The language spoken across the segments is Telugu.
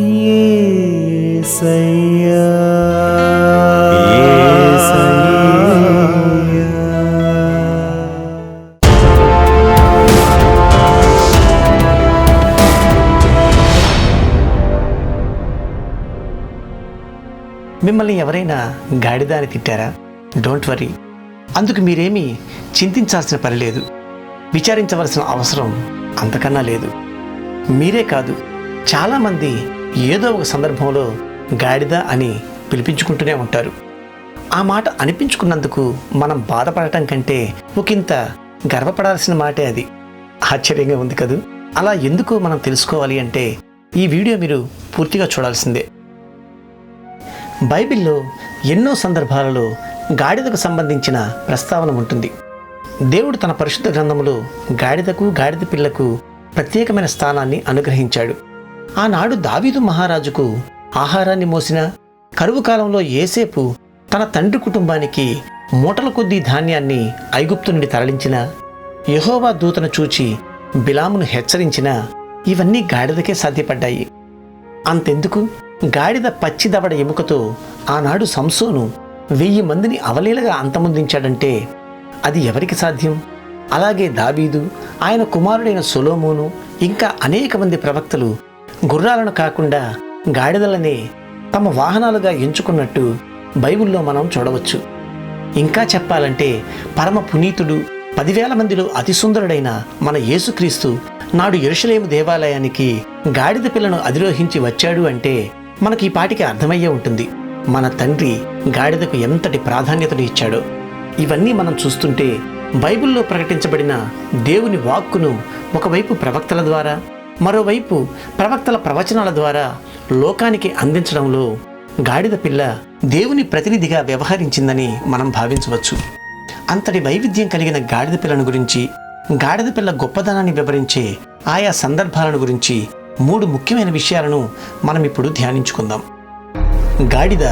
యేసయ్యా మిమ్మల్ని ఎవరైనా గాడిద అని తిట్టారా? డోంట్ వరీ, అందుకు మీరేమీ చింతించాల్సిన పని లేదు, విచారించవలసిన అవసరం అంతకన్నా లేదు. మీరే కాదు, చాలామంది ఏదో ఒక సందర్భంలో గాడిద అని పిలిపించుకుంటూనే ఉంటారు. ఆ మాట అనిపించుకున్నందుకు మనం బాధపడటం కంటే ఒకంత గర్వపడాల్సిన మాటే అది. ఆశ్చర్యంగా ఉంది కదూ? అలా ఎందుకు మనం తెలుసుకోవాలి అంటే ఈ వీడియో మీరు పూర్తిగా చూడాల్సిందే. బైబిల్లో ఎన్నో సందర్భాలలో గాడిదకు సంబంధించిన ప్రస్తావన ఉంటుంది. దేవుడు తన పరిశుద్ధ గ్రంథములో గాడిదకు, గాడిద పిల్లకు ప్రత్యేకమైన స్థానాన్ని అనుగ్రహించాడు. ఆనాడు దావీదు మహారాజుకు ఆహారాన్ని మోసిన, కరువు కాలంలో యోసేపు తన తండ్రి కుటుంబానికి మూటల కొద్దీ ధాన్యాన్ని ఐగుప్తు నుండి తరలించిన, యెహోవా దూతను చూచి బిలామును హెచ్చరించిన, ఇవన్నీ గాడిదకే సాధ్యపడ్డాయి. అంతెందుకు, గాడిద పచ్చి దవడ ఎముకతో ఆనాడు సంసోను 1000 మందిని అవలీలగా అంతమొందించాడంటే అది ఎవరికి సాధ్యం? అలాగే దావీదు, ఆయన కుమారుడైన సొలొమోను, ఇంకా అనేక మంది ప్రవక్తలు గుర్రాలను కాకుండా గాడిదలనే తమ వాహనాలుగా ఎంచుకున్నట్టు బైబిల్లో మనం చూడవచ్చు. ఇంకా చెప్పాలంటే పరమ పునీతుడు, 10,000 మందిలో అతి సుందరుడైన మన యేసుక్రీస్తు నాడు యెరూషలేము దేవాలయానికి గాడిద పిల్లను అధిరోహించి వచ్చాడు అంటే మనకి ఈ పాటికి అర్థమయ్యే ఉంటుంది మన తండ్రి గాడిదకు ఎంతటి ప్రాధాన్యతను ఇచ్చాడో. ఇవన్నీ మనం చూస్తుంటే బైబిల్లో ప్రకటించబడిన దేవుని వాక్కును ఒకవైపు ప్రవక్తల ద్వారా, మరోవైపు ప్రవక్తల ప్రవచనాల ద్వారా లోకానికి అందించడంలో గాడిద పిల్ల దేవుని ప్రతినిధిగా వ్యవహరించిందని మనం భావించవచ్చు. అంతటి వైవిధ్యం కలిగిన గాడిద పిల్లను గురించి, గాడిద పిల్ల గొప్పదనాన్ని వివరించే ఆయా సందర్భాలను గురించి 3 ముఖ్యమైన విషయాలను మనం ఇప్పుడు ధ్యానించుకుందాం. గాడిద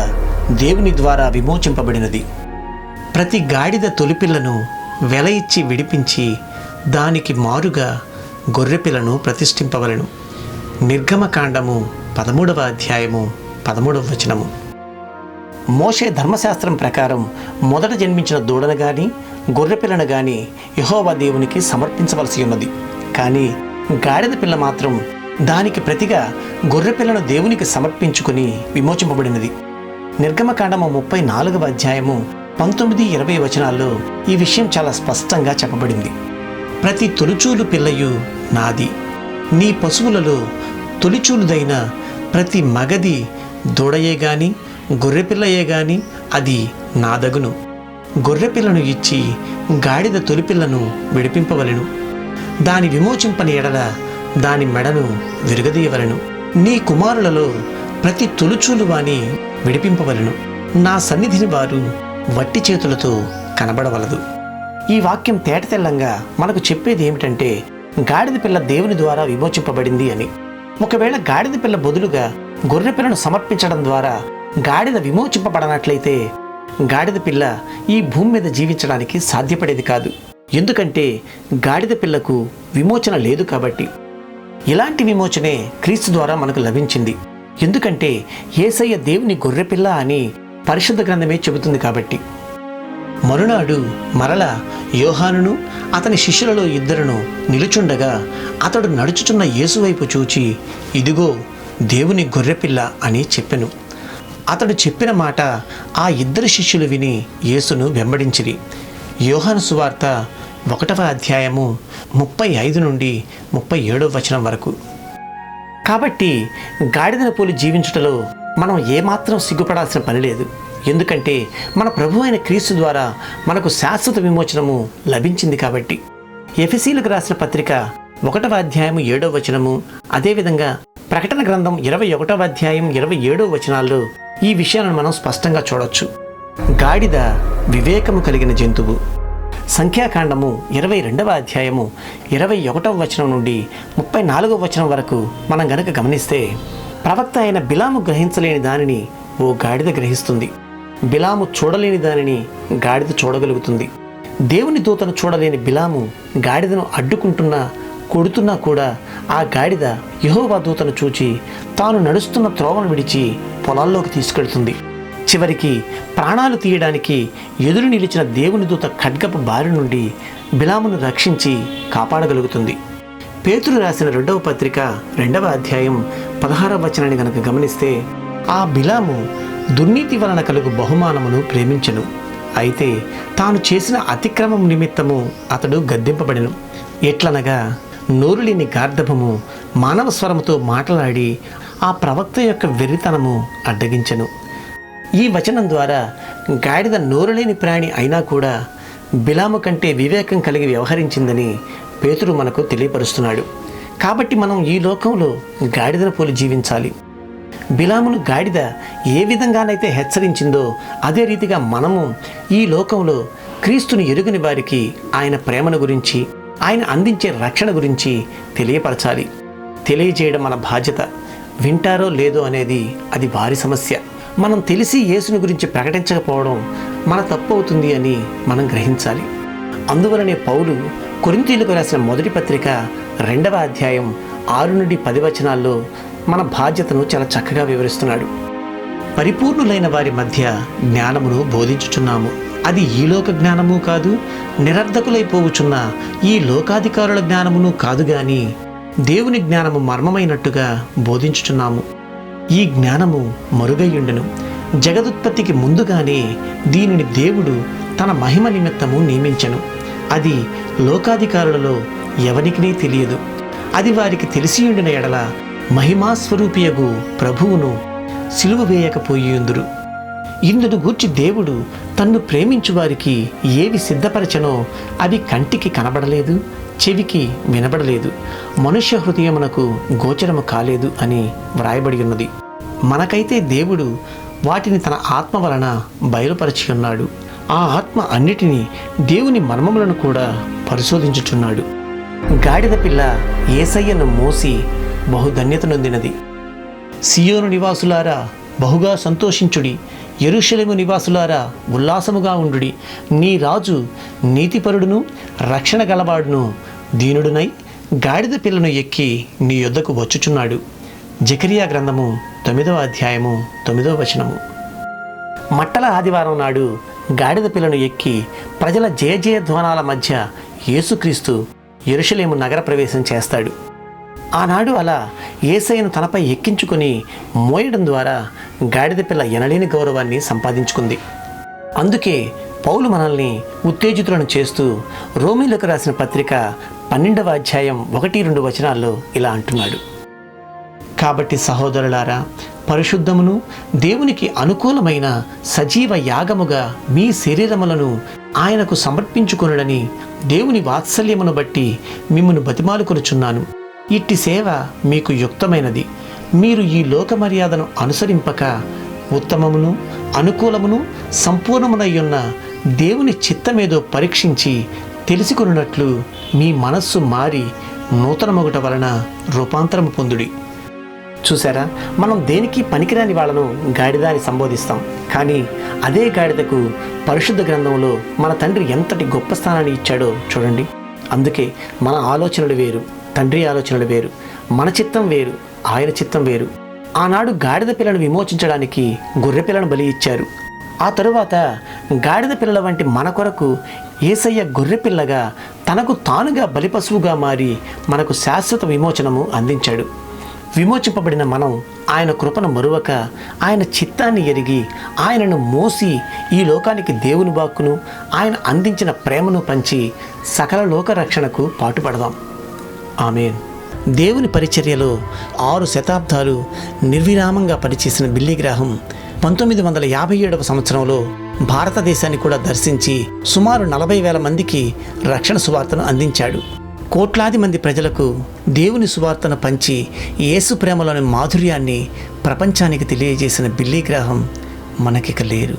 దేవుని ద్వారా విమోచింపబడినది. ప్రతి గాడిద తొలిపిల్లను వెల ఇచ్చి విడిపించి దానికి మారుగా గొర్రెపిల్లను ప్రతిష్ఠింపవలెను. నిర్గమకాండము 13వ అధ్యాయము 13వ వచనము. మోషే ధర్మశాస్త్రం ప్రకారం మొదట జన్మించిన దూడను గాని గొర్రెపిల్లను గాని యెహోవా దేవునికి సమర్పించవలసి ఉన్నది. కానీ గాడిద పిల్ల మాత్రం దానికి ప్రతిగా గొర్రెపిల్లను దేవునికి సమర్పించుకుని విమోచింపబడినది. నిర్గమకాండము 34వ అధ్యాయము 19-20 వచనాల్లో ఈ విషయం చాలా స్పష్టంగా చెప్పబడింది. ప్రతి తొలిచూలు పిల్లయు నాది, నీ పశువులలో తొలిచూలుదైన ప్రతి మగది దూడయే గాని గొర్రెపిల్లయే గాని అది నాదగును. గొర్రెపిల్లను ఇచ్చి గాడిద తొలిపిల్లను విడిపింపవలెను. దాని విమోచింపని ఎడల దాని మెడను విరగదీయవలెను. నీ కుమారులలో ప్రతి తొలిచూలు వాని విడిపింపవలెను. నా సన్నిధిని వారు వట్టి చేతులతో కనబడవలదు. ఈ వాక్యం తేటతెల్లంగా మనకు చెప్పేది ఏమిటంటే గాడిద పిల్ల దేవుని ద్వారా విమోచింపబడింది అని. ఒకవేళ గాడిద పిల్ల బదులుగా గొర్రెపిల్లను సమర్పించడం ద్వారా గాడిద విమోచింపబడనట్లయితే గాడిద పిల్ల ఈ భూమి మీద జీవించడానికి సాధ్యపడేది కాదు. ఎందుకంటే గాడిద పిల్లకు విమోచన లేదు కాబట్టి. ఇలాంటి విమోచనే క్రీస్తు ద్వారా మనకు లభించింది. ఎందుకంటే యేసయ్య దేవుని గొర్రెపిల్ల అని పరిశుద్ధ గ్రంథమే చెబుతుంది కాబట్టి. మరునాడు మరలా యోహానును అతని శిష్యులలో 2 నిలుచుండగా అతడు నడుచుచున్న యేసు వైపు చూచి, ఇదిగో దేవుని గొర్రెపిల్ల అని చెప్పెను. అతడు చెప్పిన మాట ఆ 2 శిష్యులు విని యేసును వెంబడించిరి. యోహాను సువార్త 1వ అధ్యాయము 35-37 వచనం వరకు. కాబట్టి గాడిదను పోలి జీవించుటలో మనం ఏమాత్రం సిగ్గుపడాల్సిన పని లేదు. ఎందుకంటే మన ప్రభు అయిన క్రీస్తు ద్వారా మనకు శాశ్వత విమోచనము లభించింది కాబట్టి. ఎఫెసీయులకు రాసిన పత్రిక 1వ అధ్యాయము 7వ వచనము, అదేవిధంగా ప్రకటన గ్రంథం 21వ అధ్యాయం 27వ వచనాల్లో ఈ విషయాలను మనం స్పష్టంగా చూడొచ్చు. గాడిద వివేకము కలిగిన జంతువు. సంఖ్యాకాండము 22వ అధ్యాయము 21వ వచనం నుండి 34వ వచనం వరకు మనం గనక గమనిస్తే ప్రవక్త అయిన బిలాము గ్రహించలేని దానిని ఓ గాడిద గ్రహిస్తుంది. బిలాము చూడలేని దానిని గాడిద చూడగలుగుతుంది. దేవుని దూతను చూడలేని బిలాము గాడిదను అడ్డుకుంటున్న కొడుతున్నా కూడా ఆ గాడిద యెహోవా దూతను చూచి తాను నడుస్తున్న త్రోవను విడిచి పొలాల్లోకి తీసుకెళ్తుంది. చివరికి ప్రాణాలు తీయడానికి ఎదురు నిలిచిన దేవుని దూత ఖడ్గపు బారి నుండి బిలామును రక్షించి కాపాడగలుగుతుంది. పేతురు రాసిన 2వ పత్రిక 2వ అధ్యాయం 16వ వచనాన్ని గనక గమనిస్తే, ఆ బిలాము దుర్నీతి వలన కలుగు బహుమానమును ప్రేమించెను, అయితే తాను చేసిన అతిక్రమం నిమిత్తము అతడు గద్దింపబడెను. ఎట్లనగా నోరులేని గార్ధబము మానవ స్వరముతో మాట్లాడి ఆ ప్రవక్త యొక్క వెర్రితనము అడ్డగించెను. ఈ వచనం ద్వారా గాడిద నోరులేని ప్రాణి అయినా కూడా బిలాము కంటే వివేకం కలిగి వ్యవహరించిందని పేతురు మనకు తెలియపరుస్తున్నాడు. కాబట్టి మనం ఈ లోకంలో గాడిదను పోలి జీవించాలి. బిలామును గాడిద ఏ విధంగానైతే హెచ్చరించిందో అదే రీతిగా మనము ఈ లోకంలో క్రీస్తుని ఎరుగని వారికి ఆయన ప్రేమను గురించి, ఆయన అందించే రక్షణ గురించి తెలియపరచాలి. తెలియజేయడం మన బాధ్యత. వింటారో లేదో అనేది అది వారి సమస్య. మనం తెలిసి యేసుని గురించి ప్రకటించకపోవడం మన తప్పు అవుతుంది అని మనం గ్రహించాలి. అందువలనే పౌలు కొరింథీయులకు రాసిన 1వ పత్రిక 2వ అధ్యాయం 6 నుండి 10 వచనాల్లో మన బాధ్యతను చాలా చక్కగా వివరిస్తున్నాడు. పరిపూర్ణులైన వారి మధ్య జ్ఞానమును బోధించుచున్నాము. అది ఈ లోక జ్ఞానము కాదు, నిరర్ధకులైపోవుచున్న ఈ లోకాధికారుల జ్ఞానమును కాదు గాని దేవుని జ్ఞానము మర్మమైనట్టుగా బోధించుచున్నాము. ఈ జ్ఞానము మరుగయ్యుండెను. జగదుత్పత్తికి ముందుగానే దీనిని దేవుడు తన మహిమ నిమిత్తము నియమించెను. అది లోకాధికారులలో ఎవరికినీ తెలియదు. అది వారికి తెలిసియుండిన ఎడల మహిమాస్వరూపియగు ప్రభువును సిలువ వేయకపోయియుందురు. ఇందును గూర్చి దేవుడు తన్ను ప్రేమించు వారికి ఏవి సిద్ధపరచనో అవి కంటికి కనబడలేదు, చెవికి వినబడలేదు, మనుష్య హృదయమునకు గోచరము కాలేదు అని వ్రాయబడి ఉన్నది. మనకైతే దేవుడు వాటిని తన ఆత్మ వలన బయలుపరచి ఉన్నాడు. ఆ ఆత్మ అన్నిటినీ, దేవుని మర్మములను కూడా పరిశోధించుచున్నాడు. గాడిద పిల్ల యేసయ్యను మోసి బహుధన్యత నొందినది. సియోను నివాసులారా బహుగా సంతోషించుడి, యెరూషలేము నివాసులారా ఉల్లాసముగా ఉండుడి. నీ రాజు నీతిపరుడును రక్షణ గలవాడును దీనుడునై గాడిద పిల్లను ఎక్కి నీ యొద్దకు వచ్చుచున్నాడు. జకరియా గ్రంథము 9వ అధ్యాయము 9వ వచనము. మట్టల ఆదివారం నాడు గాడిద పిల్లను ఎక్కి ప్రజల జయజయ ధ్వానాల మధ్య యేసుక్రీస్తు యెరూషలేము నగర ప్రవేశం చేస్తాడు. ఆనాడు అలా యేసయ్యను తనపై ఎక్కించుకొని మోయడం ద్వారా గాడిద పిల్ల ఎనలేని గౌరవాన్ని సంపాదించుకుంది. అందుకే పౌలు మనల్ని ఉత్తేజితులను చేస్తూ రోమీలకు రాసిన పత్రిక 12వ అధ్యాయం 1-2 వచనాల్లో ఇలా అంటున్నాడు: కాబట్టి సహోదరులారా, పరిశుద్ధమును దేవునికి అనుకూలమైన సజీవ యాగముగా మీ శరీరములను ఆయనకు సమర్పించుకొనుడని దేవుని వాత్సల్యమును బట్టి మిమ్మును బతిమాలుకొనుచున్నాను. ఇట్టి సేవ మీకు యుక్తమైనది. మీరు ఈ లోక మర్యాదను అనుసరింపక ఉత్తమమును అనుకూలమును సంపూర్ణమునయ్యున్న దేవుని చిత్తమేదో పరీక్షించి తెలుసుకొనున్నట్లు మీ మనస్సు మారి నూతనమొగట వలన రూపాంతరము పొందుడి. చూసారా, మనం దేనికి పనికిరాని వాళ్ళను గాడిద అని సంబోధిస్తాం. కానీ అదే గాడిదకు పరిశుద్ధ గ్రంథంలో మన తండ్రి ఎంతటి గొప్ప స్థానాన్ని ఇచ్చాడో చూడండి. అందుకే మన ఆలోచనలు వేరు, తండ్రి ఆలోచనలు వేరు, మన చిత్తం వేరు, ఆయన చిత్తం వేరు. ఆనాడు గాడిద పిల్లను విమోచించడానికి గొర్రె పిల్లను బలి ఇచ్చారు. ఆ తరువాత గాడిద పిల్లల వంటి మన కొరకు యేసయ్య గొర్రె పిల్లగా తనకు తానుగా బలిపశువుగా మారి మనకు శాశ్వత విమోచనము అందించాడు. విమోచింపబడిన మనం ఆయన కృపను మరువక ఆయన చిత్తాన్ని ఎరిగి ఆయనను మోసి ఈ లోకానికి దేవుని వాక్కును ఆయన అందించిన ప్రేమను పంచి సకల లోక రక్షణకు పాటుపడదాం. ఆమేన్. దేవుని పరిచర్యలో 6 శతాబ్దాలు నిర్విరామంగా పనిచేసిన బిల్లీ గ్రాహం 1957వ సంవత్సరంలో భారతదేశాన్ని కూడా దర్శించి సుమారు 40,000 మందికి రక్షణ సువార్తను అందించాడు. కోట్లాది మంది ప్రజలకు దేవుని సువార్తను పంచి యేసు ప్రేమలోని మాధుర్యాన్ని ప్రపంచానికి తెలియజేసిన బిల్లీ గ్రాహం మనకిక లేరు.